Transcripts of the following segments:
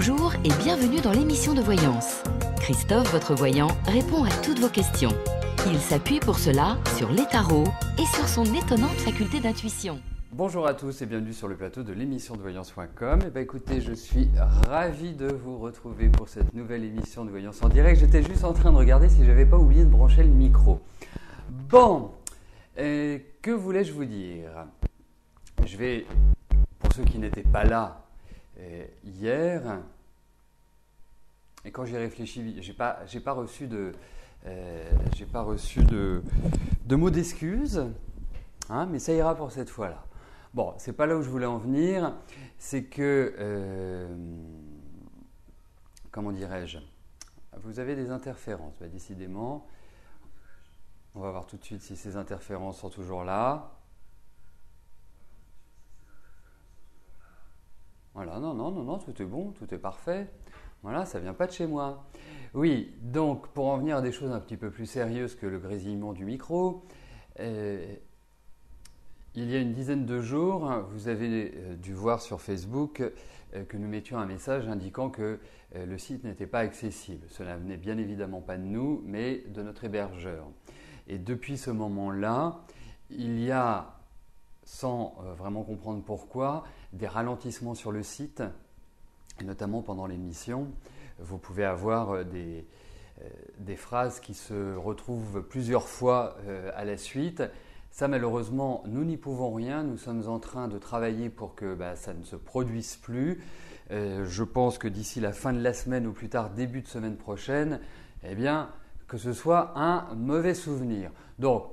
Bonjour et bienvenue dans l'émission de voyance. Christophe, votre voyant, répond à toutes vos questions. Il s'appuie pour cela sur les tarots et sur son étonnante faculté d'intuition. Bonjour à tous et bienvenue sur le plateau de l'émission de voyance.com. Écoutez, je suis ravi de vous retrouver pour cette nouvelle émission de voyance en direct. J'étais juste en train de regarder si j'avais pas oublié de brancher le micro. Bon, que voulais-je vous dire? Je vais, pour ceux qui n'étaient pas là hier, et quand j'y réfléchis, j'ai pas reçu de mots d'excuses, hein, mais ça ira pour cette fois-là. Bon, c'est pas là où je voulais en venir, c'est que, comment dirais-je, vous avez des interférences, décidément. On va voir tout de suite si ces interférences sont toujours là. Voilà, non, tout est bon, tout est parfait. Voilà, ça vient pas de chez moi. Oui, donc pour en venir à des choses un petit peu plus sérieuses que le grésillement du micro, il y a une dizaine de jours, vous avez dû voir sur Facebook que nous mettions un message indiquant que le site n'était pas accessible. Cela venait bien évidemment pas de nous, mais de notre hébergeur. Et depuis ce moment-là, il y a, sans vraiment comprendre pourquoi, des ralentissements sur le site, et notamment pendant l'émission. Vous pouvez avoir des phrases qui se retrouvent plusieurs fois à la suite. Ça, malheureusement, nous n'y pouvons rien. Nous sommes en train de travailler pour que ça ne se produise plus. Je pense que d'ici la fin de la semaine ou plus tard début de semaine prochaine, que ce soit un mauvais souvenir. Donc,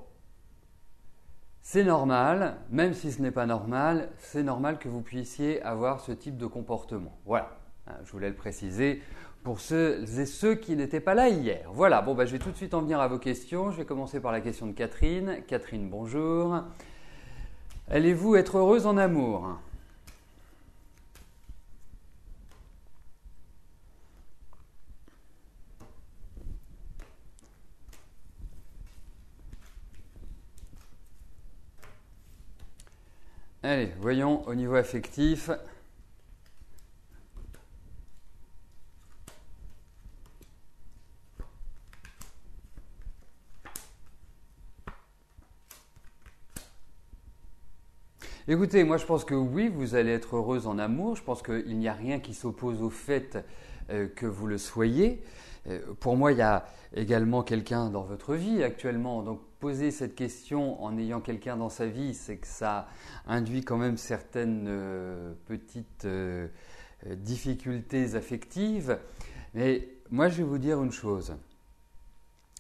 c'est normal, même si ce n'est pas normal, c'est normal que vous puissiez avoir ce type de comportement. Voilà, je voulais le préciser pour ceux et ceux qui n'étaient pas là hier. Voilà, je vais tout de suite en venir à vos questions. Je vais commencer par la question de Catherine. Catherine, bonjour. Allez-vous être heureuse en amour ? Allez, voyons au niveau affectif. Écoutez, moi je pense que oui, vous allez être heureuse en amour. Je pense qu'il n'y a rien qui s'oppose au fait que vous le soyez. Pour moi, il y a également quelqu'un dans votre vie actuellement. Donc, poser cette question en ayant quelqu'un dans sa vie, c'est que ça induit quand même certaines petites difficultés affectives. Mais moi, je vais vous dire une chose.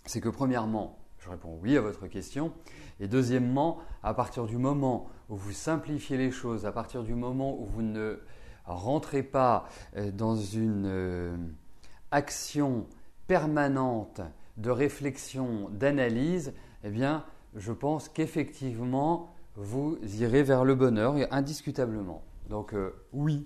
C'est que premièrement, je réponds oui à votre question. Et deuxièmement, à partir du moment où vous simplifiez les choses, à partir du moment où vous ne rentrez pas dans une action permanente de réflexion, d'analyse, je pense qu'effectivement, vous irez vers le bonheur, indiscutablement. Donc, oui.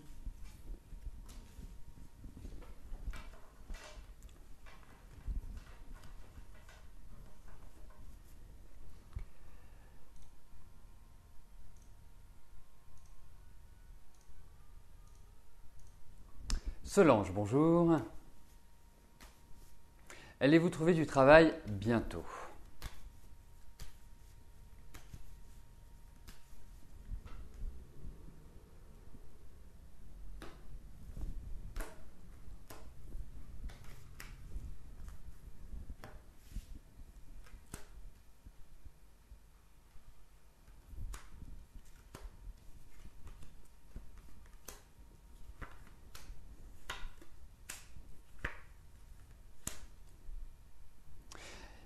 Solange, bonjour. Allez-vous trouver du travail bientôt ?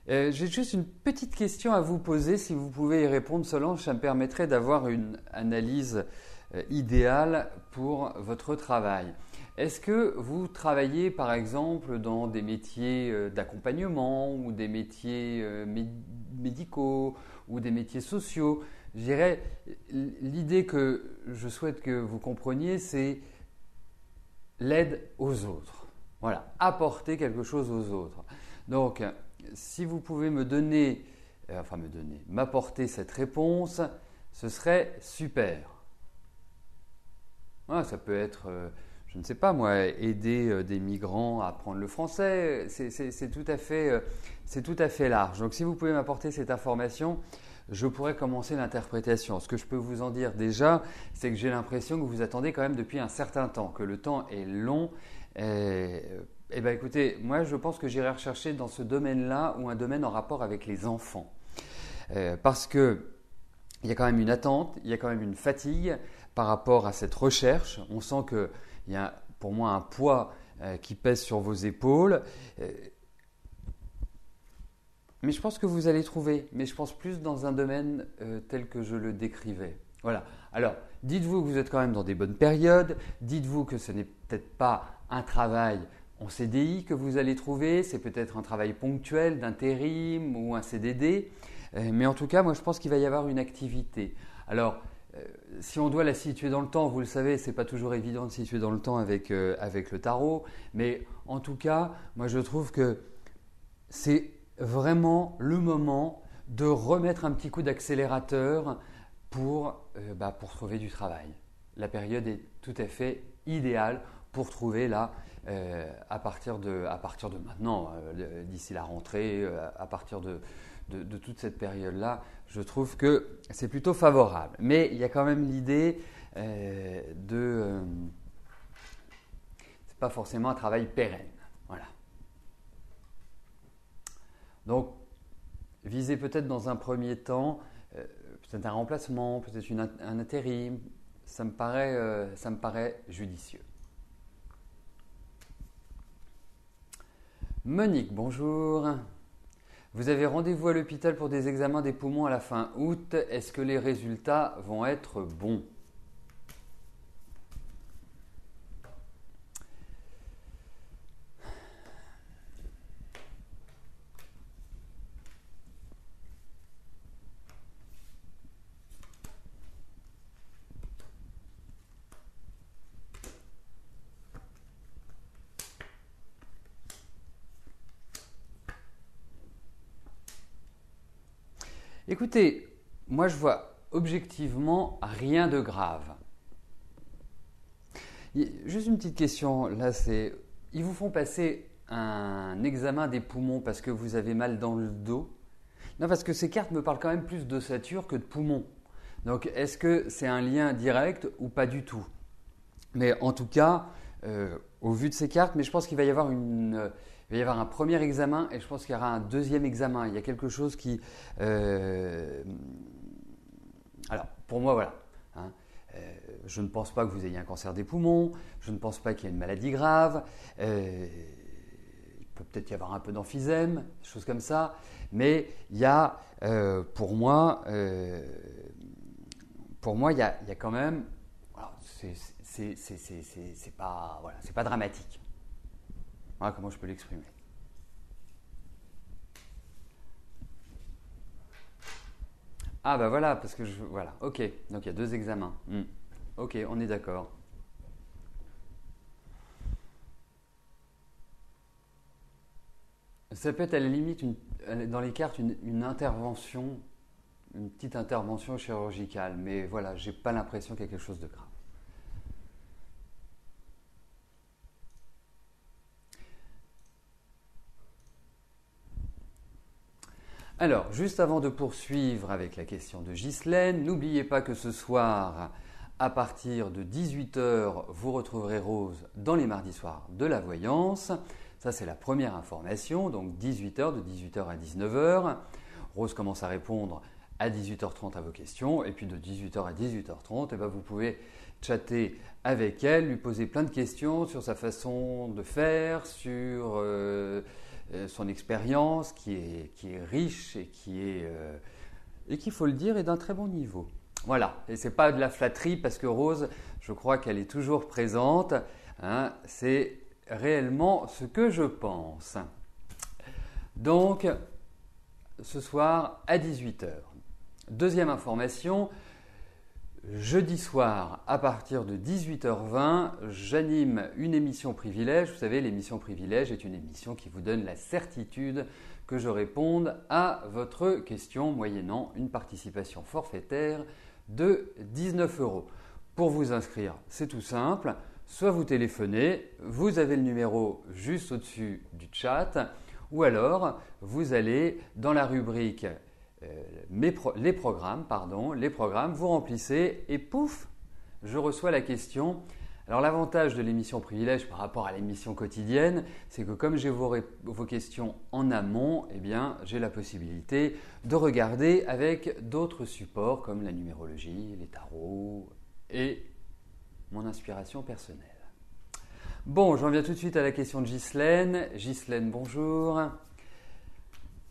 J'ai juste une petite question à vous poser. Si vous pouvez y répondre, Solange, ça me permettrait d'avoir une analyse idéale pour votre travail. Est-ce que vous travaillez par exemple dans des métiers d'accompagnement ou des métiers médicaux ou des métiers sociaux? Je dirais, l'idée que je souhaite que vous compreniez, c'est l'aide aux autres. Voilà, apporter quelque chose aux autres. Donc, si vous pouvez m'apporter cette réponse, ce serait super. Voilà, ça peut être, je ne sais pas moi, aider des migrants à apprendre le français. C'est tout à fait large. Donc si vous pouvez m'apporter cette information, je pourrais commencer l'interprétation. Ce que je peux vous en dire déjà, c'est que j'ai l'impression que vous attendez quand même depuis un certain temps, que le temps est long. Eh bien écoutez, moi je pense que j'irai rechercher dans ce domaine-là ou un domaine en rapport avec les enfants. Parce qu'il y a quand même une attente, il y a quand même une fatigue par rapport à cette recherche. On sent qu'il y a pour moi un poids qui pèse sur vos épaules. Mais je pense que vous allez trouver, mais je pense plus dans un domaine tel que je le décrivais. Voilà. Alors, dites-vous que vous êtes quand même dans des bonnes périodes. Dites-vous que ce n'est peut-être pas un travail en CDI que vous allez trouver. C'est peut-être un travail ponctuel, d'intérim ou un CDD. Mais en tout cas, moi, je pense qu'il va y avoir une activité. Alors, si on doit la situer dans le temps, vous le savez, ce n'est pas toujours évident de situer dans le temps avec le tarot. Mais en tout cas, moi, je trouve que c'est vraiment le moment de remettre un petit coup d'accélérateur pour trouver du travail. La période est tout à fait idéale pour trouver là, à partir de maintenant, d'ici la rentrée, à partir de toute cette période-là, je trouve que c'est plutôt favorable. Mais il y a quand même l'idée c'est pas forcément un travail pérenne. Voilà. Donc, visez peut-être dans un premier temps, peut-être un remplacement, peut-être un intérim. Ça me paraît judicieux. Monique, bonjour. Vous avez rendez-vous à l'hôpital pour des examens des poumons à la fin août. Est-ce que les résultats vont être bons ? Écoutez, moi je vois objectivement rien de grave. Juste une petite question, là c'est, ils vous font passer un examen des poumons parce que vous avez mal dans le dos? Non, parce que ces cartes me parlent quand même plus d'ossature que de poumons. Donc est-ce que c'est un lien direct ou pas du tout? Mais en tout cas, au vu de ces cartes, mais je pense qu'il va y avoir un premier examen et je pense qu'il y aura un deuxième examen. Il y a quelque chose qui… Alors, pour moi, voilà. Hein, je ne pense pas que vous ayez un cancer des poumons. Je ne pense pas qu'il y ait une maladie grave. Il peut peut-être y avoir un peu d'emphysème, des choses comme ça. Mais il y a, pour moi, il y a quand même… Voilà, c'est pas dramatique. Voilà comment je peux l'exprimer. Ah bah voilà, parce que voilà, ok, donc il y a 2 examens. Ok, on est d'accord. Ça peut être à la limite, dans les cartes, une intervention, une petite intervention chirurgicale, mais voilà, j'ai pas l'impression qu'il y a quelque chose de grave. Alors, juste avant de poursuivre avec la question de Ghislaine, n'oubliez pas que ce soir, à partir de 18h, vous retrouverez Rose dans les mardis soirs de la voyance. Ça, c'est la première information, donc 18h, de 18h à 19h. Rose commence à répondre à 18h30 à vos questions, et puis de 18h à 18h30, eh bien, vous pouvez chatter avec elle, lui poser plein de questions sur sa façon de faire, sur… son expérience qui est riche et qui, faut le dire, est d'un très bon niveau. Voilà, et ce n'est pas de la flatterie parce que Rose, je crois qu'elle est toujours présente. Hein, c'est réellement ce que je pense. Donc, ce soir à 18h. Deuxième information, jeudi soir, à partir de 18h20, j'anime une émission Privilège. Vous savez, l'émission Privilège est une émission qui vous donne la certitude que je réponde à votre question moyennant une participation forfaitaire de 19 €. Pour vous inscrire, c'est tout simple. soit vous téléphonez, vous avez le numéro juste au-dessus du chat, ou alors vous allez dans la rubrique les programmes, vous remplissez et pouf, je reçois la question. Alors l'avantage de l'émission Privilège par rapport à l'émission quotidienne, c'est que comme j'ai vos questions en amont, eh bien, j'ai la possibilité de regarder avec d'autres supports comme la numérologie, les tarots et mon inspiration personnelle. Bon, j'en viens tout de suite à la question de Ghislaine. Ghislaine, bonjour.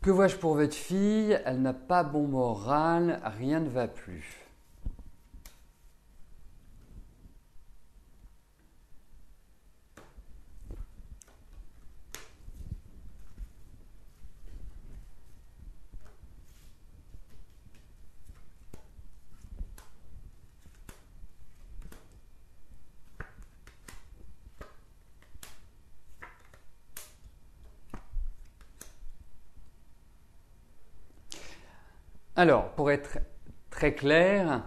Que vois-je pour votre fille? Elle n'a pas bon moral, rien ne va plus. Alors, pour être très clair,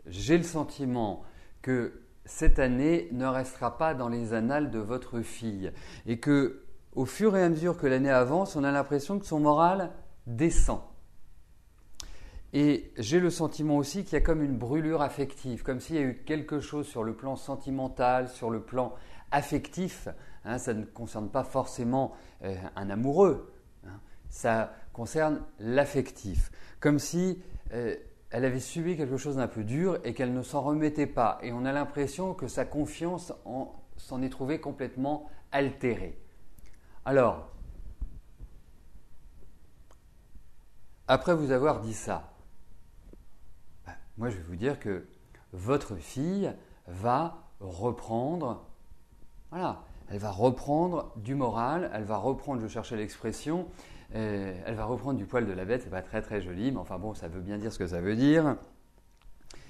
j'ai le sentiment que cette année ne restera pas dans les annales de votre fille et que, au fur et à mesure que l'année avance, on a l'impression que son moral descend. Et j'ai le sentiment aussi qu'il y a comme une brûlure affective, comme s'il y a eu quelque chose sur le plan sentimental, sur le plan affectif. Ça ne concerne pas forcément un amoureux, ça concerne l'affectif. Comme si elle avait subi quelque chose d'un peu dur et qu'elle ne s'en remettait pas. Et on a l'impression que sa confiance s'en est trouvée complètement altérée. Alors, après vous avoir dit ça, moi je vais vous dire que votre fille va reprendre, elle va reprendre du moral, elle va reprendre, je cherchais l'expression, elle va reprendre du poil de la bête, c'est pas très très joli, mais enfin bon, ça veut bien dire ce que ça veut dire,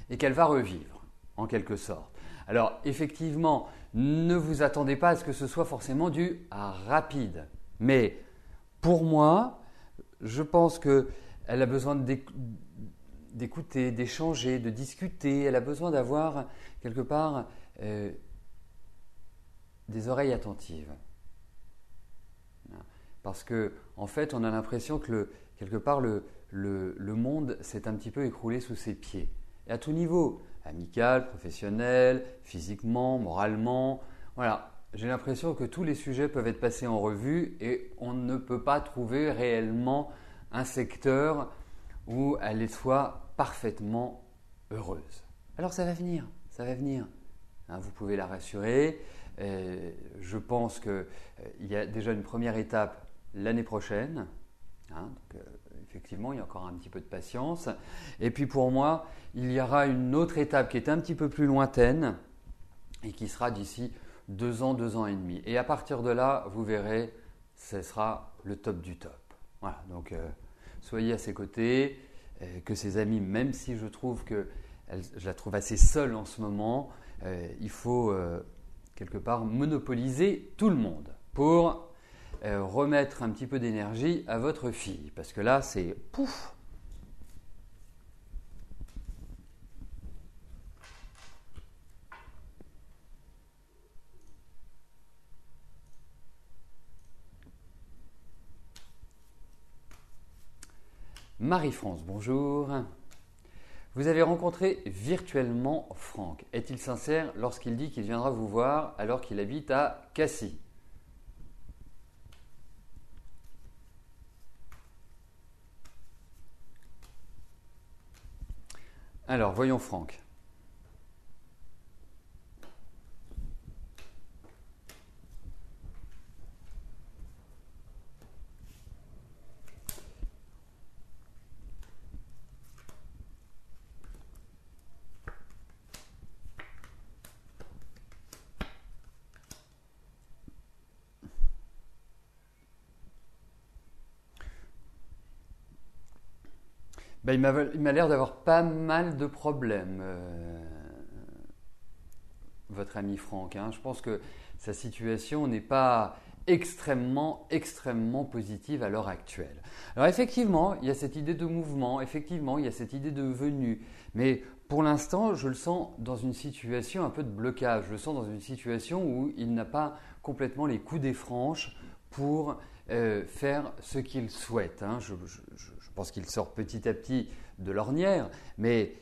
et qu'elle va revivre, en quelque sorte. Alors effectivement, ne vous attendez pas à ce que ce soit forcément du rapide, mais pour moi, je pense qu'elle a besoin d'écouter, d'échanger, de discuter, elle a besoin d'avoir quelque part des oreilles attentives. Parce que, en fait, on a l'impression que quelque part le monde s'est un petit peu écroulé sous ses pieds. Et à tout niveau, amical, professionnel, physiquement, moralement, voilà. J'ai l'impression que tous les sujets peuvent être passés en revue et on ne peut pas trouver réellement un secteur où elle soit parfaitement heureuse. Alors ça va venir, ça va venir. Vous pouvez la rassurer. Je pense qu'il y a déjà une première étape l'année prochaine. Donc, effectivement, il y a encore un petit peu de patience. Et puis pour moi, il y aura une autre étape qui est un petit peu plus lointaine et qui sera d'ici 2 ans, 2 ans et demi. Et à partir de là, vous verrez, ce sera le top du top. Voilà, donc soyez à ses côtés, que ses amis, même si je trouve que je la trouve assez seule en ce moment, il faut quelque part monopoliser tout le monde pour remettre un petit peu d'énergie à votre fille. Parce que là, c'est pouf. Marie-France, bonjour. Vous avez rencontré virtuellement Franck. Est-il sincère lorsqu'il dit qu'il viendra vous voir alors qu'il habite à Cassis? Alors, voyons Franck. Il m'a l'air d'avoir pas mal de problèmes, votre ami Franck. Je pense que sa situation n'est pas extrêmement positive à l'heure actuelle. Alors effectivement, il y a cette idée de mouvement, effectivement, il y a cette idée de venue, mais pour l'instant, je le sens dans une situation un peu de blocage, je le sens dans une situation où il n'a pas complètement les coups des franches pour faire ce qu'il souhaite. Hein. Je pense qu'il sort petit à petit de l'ornière, mais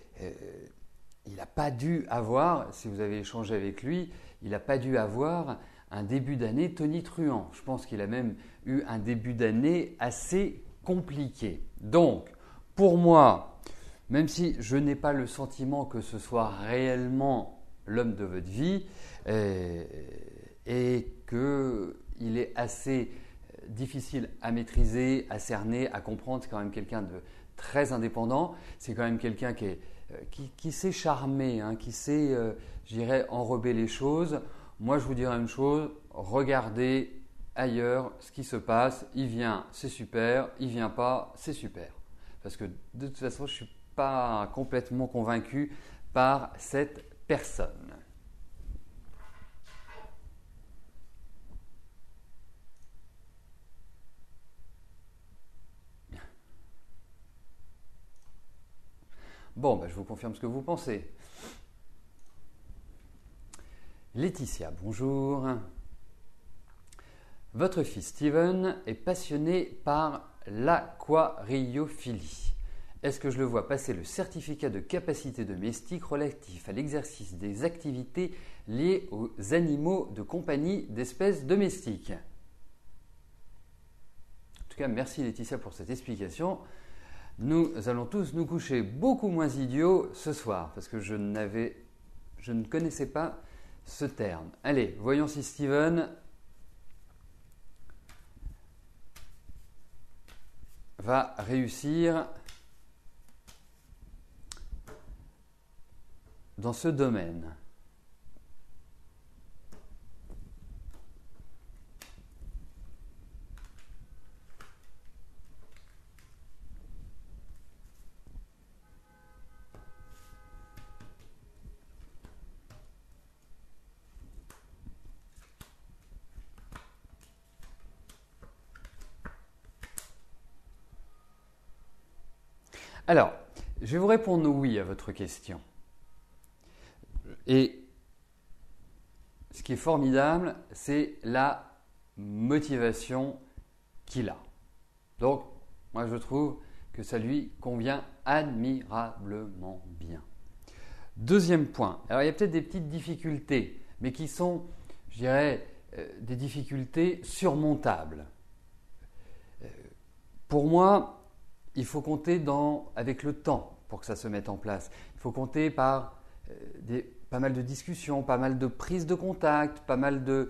il n'a pas dû avoir, si vous avez échangé avec lui, il n'a pas dû avoir un début d'année tonitruant. Je pense qu'il a même eu un début d'année assez compliqué. Donc, pour moi, même si je n'ai pas le sentiment que ce soit réellement l'homme de votre vie et qu'il est assez difficile à maîtriser, à cerner, à comprendre, c'est quand même quelqu'un de très indépendant, c'est quand même quelqu'un qui sait charmer, hein, qui sait, je dirais, enrober les choses. Moi, je vous dirais une chose, regardez ailleurs ce qui se passe. Il vient, c'est super. Il ne vient pas, c'est super. Parce que de toute façon, je ne suis pas complètement convaincu par cette personne. Bon, je vous confirme ce que vous pensez. Laetitia, bonjour. Votre fils Steven est passionné par l'aquariophilie. Est-ce que je le vois passer le certificat de capacité domestique relatif à l'exercice des activités liées aux animaux de compagnie d'espèces domestiques? En tout cas, merci Laetitia pour cette explication. Nous allons tous nous coucher beaucoup moins idiots ce soir parce que je ne connaissais pas ce terme. Allez, voyons si Steven va réussir dans ce domaine. Alors, je vais vous répondre oui à votre question. Et ce qui est formidable, c'est la motivation qu'il a. Donc, moi je trouve que ça lui convient admirablement bien. Deuxième point, alors il y a peut-être des petites difficultés, mais qui sont, je dirais, des difficultés surmontables. Pour moi, il faut compter avec le temps pour que ça se mette en place. Il faut compter par pas mal de discussions, pas mal de prises de contact, pas mal de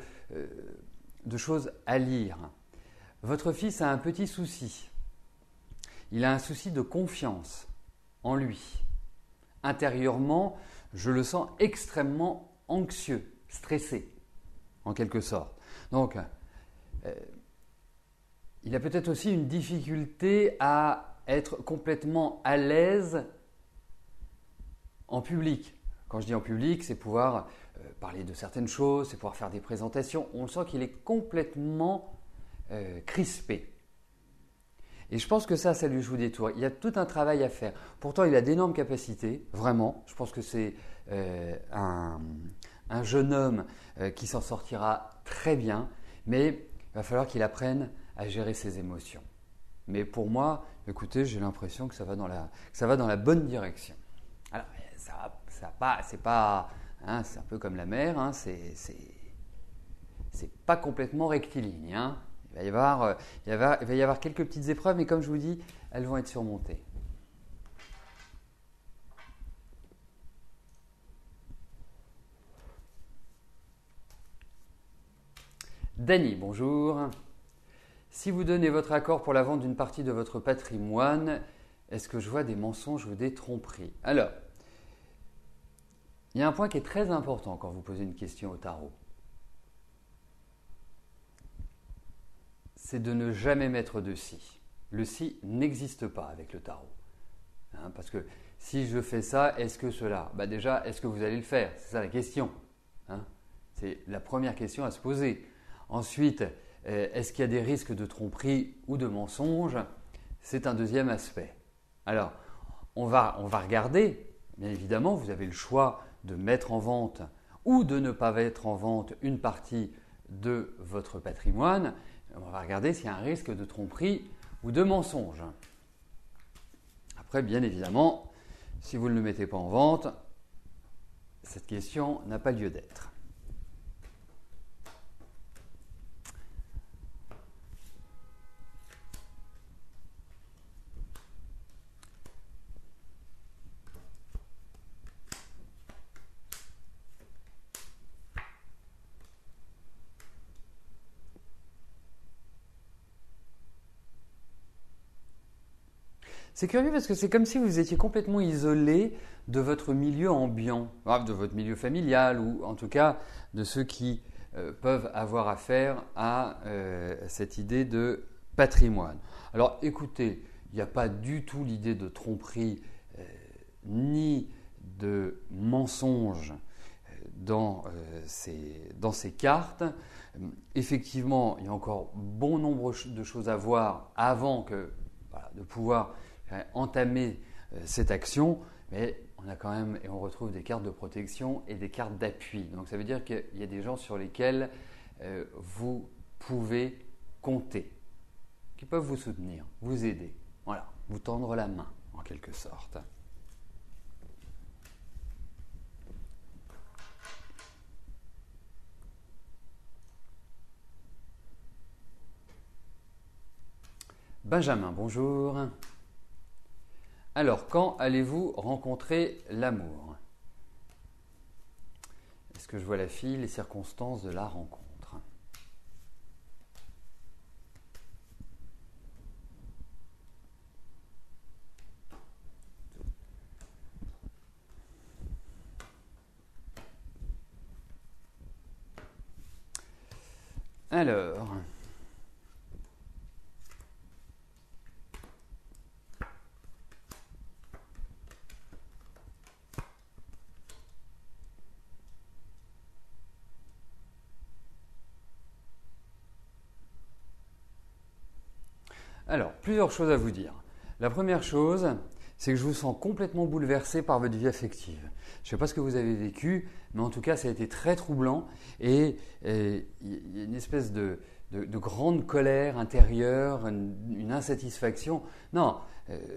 choses à lire. Votre fils a un petit souci. Il a un souci de confiance en lui. Intérieurement, je le sens extrêmement anxieux, stressé, en quelque sorte. Donc, il a peut-être aussi une difficulté à être complètement à l'aise en public. Quand je dis en public, c'est pouvoir parler de certaines choses, c'est pouvoir faire des présentations. On sent qu'il est complètement crispé. Et je pense que ça lui joue des tours. Il y a tout un travail à faire. Pourtant, il a d'énormes capacités, vraiment. Je pense que c'est un jeune homme qui s'en sortira très bien, mais il va falloir qu'il apprenne à gérer ses émotions. Mais pour moi, écoutez, j'ai l'impression que ça va dans la bonne direction. Alors, c'est pas, hein, c'est un peu comme la mer, hein, c'est pas complètement rectiligne. Hein. Il va y avoir quelques petites épreuves, mais comme je vous dis, elles vont être surmontées. Dany, bonjour. Si vous donnez votre accord pour la vente d'une partie de votre patrimoine, est-ce que je vois des mensonges ou des tromperies? Alors, il y a un point qui est très important quand vous posez une question au tarot. C'est de ne jamais mettre de si. Le si n'existe pas avec le tarot. Hein, parce que si je fais ça, est-ce que cela? Déjà, est-ce que vous allez le faire? C'est ça la question. Hein, c'est la première question à se poser. Ensuite, Est-ce qu'il y a des risques de tromperie ou de mensonge? C'est un deuxième aspect. Alors, on va regarder, bien évidemment, vous avez le choix de mettre en vente ou de ne pas mettre en vente une partie de votre patrimoine. On va regarder s'il y a un risque de tromperie ou de mensonge. Après, bien évidemment, si vous ne le mettez pas en vente, cette question n'a pas lieu d'être. C'est curieux parce que c'est comme si vous étiez complètement isolé de votre milieu ambiant, de votre milieu familial ou en tout cas de ceux qui peuvent avoir affaire à cette idée de patrimoine. Alors écoutez, il n'y a pas du tout l'idée de tromperie ni de mensonge dans ces cartes. Effectivement, il y a encore bon nombre de choses à voir avant de pouvoir entamer cette action, mais on a quand même, et on retrouve des cartes de protection et des cartes d'appui. Donc ça veut dire qu'il y a des gens sur lesquels vous pouvez compter, qui peuvent vous soutenir, vous aider, voilà, vous tendre la main en quelque sorte. Benjamin, bonjour. Alors, quand allez-vous rencontrer l'amour? Est-ce que je vois la fille, les circonstances de la rencontre? Alors... Alors, plusieurs choses à vous dire. La première chose, c'est que je vous sens complètement bouleversé par votre vie affective. Je ne sais pas ce que vous avez vécu, mais en tout cas, ça a été très troublant et il y a une espèce de grande colère intérieure, une insatisfaction. Non,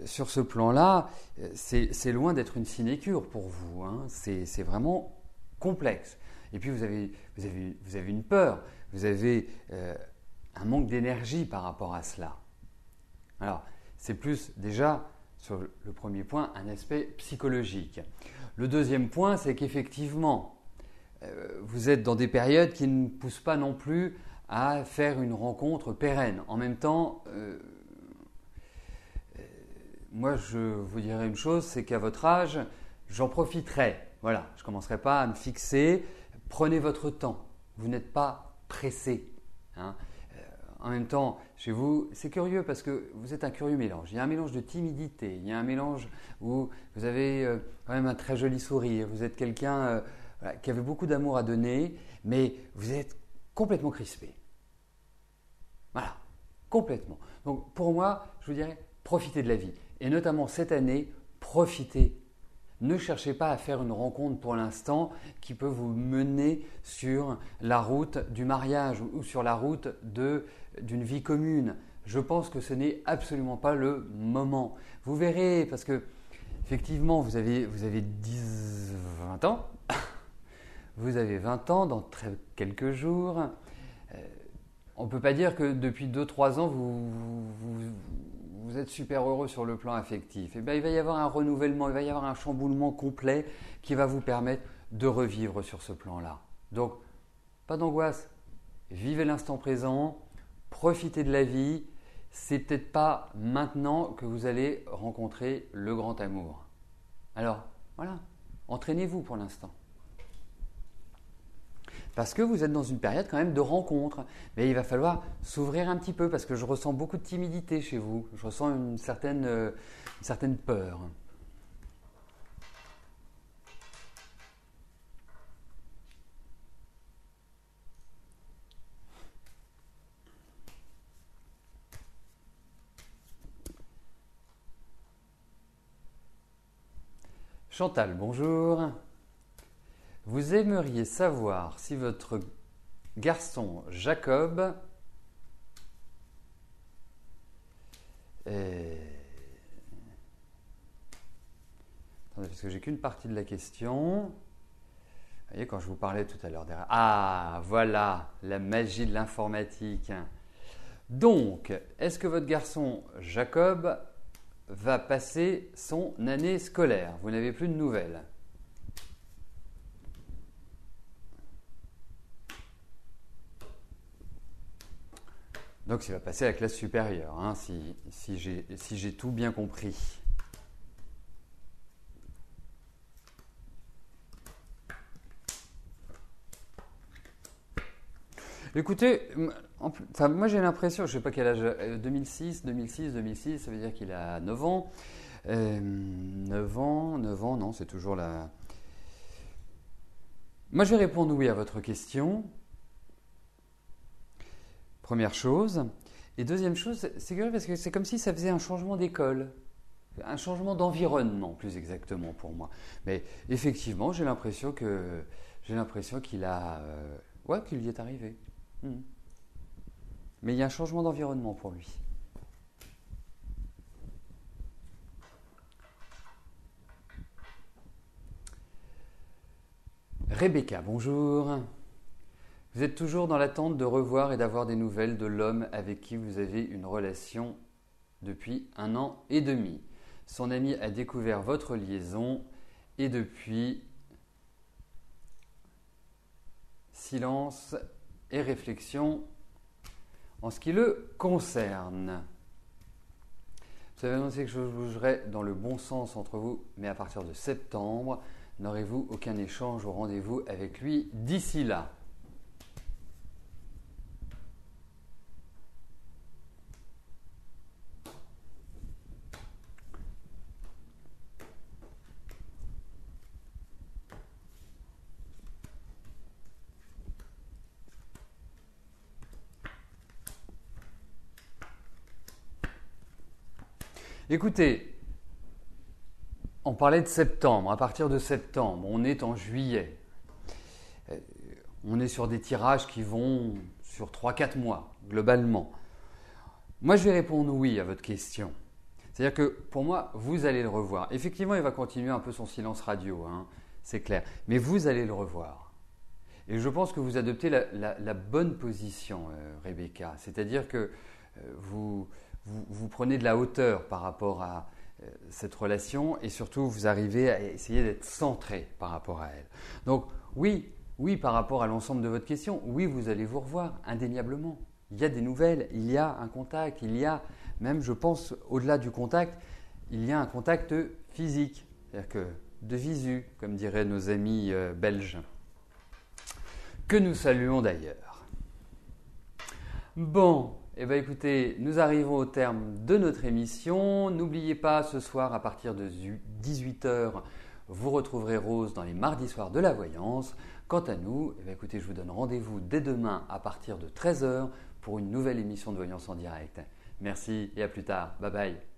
sur ce plan-là, c'est loin d'être une sinécure pour vous. Hein. C'est vraiment complexe. Et puis, vous avez une peur, vous avez un manque d'énergie par rapport à cela. Alors, c'est plus déjà, sur le premier point, un aspect psychologique. Le deuxième point, c'est qu'effectivement, vous êtes dans des périodes qui ne poussent pas non plus à faire une rencontre pérenne. En même temps, moi, je vous dirais une chose, c'est qu'à votre âge, j'en profiterai. Voilà, je ne commencerai pas à me fixer. Prenez votre temps. Vous n'êtes pas pressé. Hein. En même temps, chez vous, c'est curieux parce que vous êtes un curieux mélange. Il y a un mélange de timidité, il y a un mélange où vous avez quand même un très joli sourire, vous êtes quelqu'un qui avait beaucoup d'amour à donner, mais vous êtes complètement crispé. Voilà, complètement. Donc pour moi, je vous dirais, profitez de la vie. Et notamment cette année, profitez. Ne cherchez pas à faire une rencontre pour l'instant qui peut vous mener sur la route du mariage ou sur la route d'une vie commune. Je pense que ce n'est absolument pas le moment. Vous verrez, parce que effectivement, vous avez 20 ans. Vous avez 20 ans dans quelques jours. On ne peut pas dire que depuis 2-3 ans, vous êtes super heureux sur le plan affectif. Eh bien, il va y avoir un renouvellement, il va y avoir un chamboulement complet qui va vous permettre de revivre sur ce plan-là. Donc, pas d'angoisse. Vivez l'instant présent, profitez de la vie. C'est peut-être pas maintenant que vous allez rencontrer le grand amour. Alors, voilà, entraînez-vous pour l'instant. Parce que vous êtes dans une période quand même de rencontre. Mais il va falloir s'ouvrir un petit peu parce que je ressens beaucoup de timidité chez vous. Je ressens une certaine peur. Chantal, bonjour. Vous aimeriez savoir si votre garçon Jacob Attendez, parce que j'ai qu'une partie de la question. Vous voyez, quand je vous parlais tout à l'heure derrière. Ah, voilà, la magie de l'informatique. Donc, est-ce que votre garçon Jacob va passer son année scolaire? Vous n'avez plus de nouvelles. Donc, il va passer à la classe supérieure, hein, si j'ai tout bien compris. Écoutez, moi j'ai l'impression, je ne sais pas quel âge, 2006, ça veut dire qu'il a 9 ans. 9 ans, non, c'est toujours la... Moi je vais répondre oui à votre question. Première chose. Et deuxième chose, c'est curieux parce que c'est comme si ça faisait un changement d'école. Un changement d'environnement, plus exactement pour moi. Mais effectivement, j'ai l'impression qu'il a... qu'il y est arrivé. Mais il y a un changement d'environnement pour lui. Rebecca, bonjour. Vous êtes toujours dans l'attente de revoir et d'avoir des nouvelles de l'homme avec qui vous avez une relation depuis 1 an et demi. Son ami a découvert votre liaison et depuis, silence et réflexion en ce qui le concerne. Vous avez annoncé que je bougerai dans le bon sens entre vous, mais à partir de septembre, n'aurez-vous aucun échange au rendez-vous avec lui d'ici là? Écoutez, on parlait de septembre. À partir de septembre, on est en juillet. On est sur des tirages qui vont sur 3-4 mois, globalement. Moi, je vais répondre oui à votre question. C'est-à-dire que pour moi, vous allez le revoir. Effectivement, il va continuer un peu son silence radio, hein, c'est clair. Mais vous allez le revoir. Et je pense que vous adoptez la bonne position, Rebecca. C'est-à-dire que vous prenez de la hauteur par rapport à cette relation et surtout vous arrivez à essayer d'être centré par rapport à elle. Donc oui, par rapport à l'ensemble de votre question, oui, vous allez vous revoir indéniablement. Il y a des nouvelles, il y a un contact, il y a même, je pense, au-delà du contact, il y a un contact physique, c'est-à-dire que de visu, comme diraient nos amis belges, que nous saluons d'ailleurs. Bon. Eh bien écoutez, nous arrivons au terme de notre émission. N'oubliez pas, ce soir, à partir de 18h, vous retrouverez Rose dans les mardis soirs de la voyance. Quant à nous, eh bien écoutez, je vous donne rendez-vous dès demain à partir de 13h pour une nouvelle émission de Voyance en direct. Merci et à plus tard. Bye bye.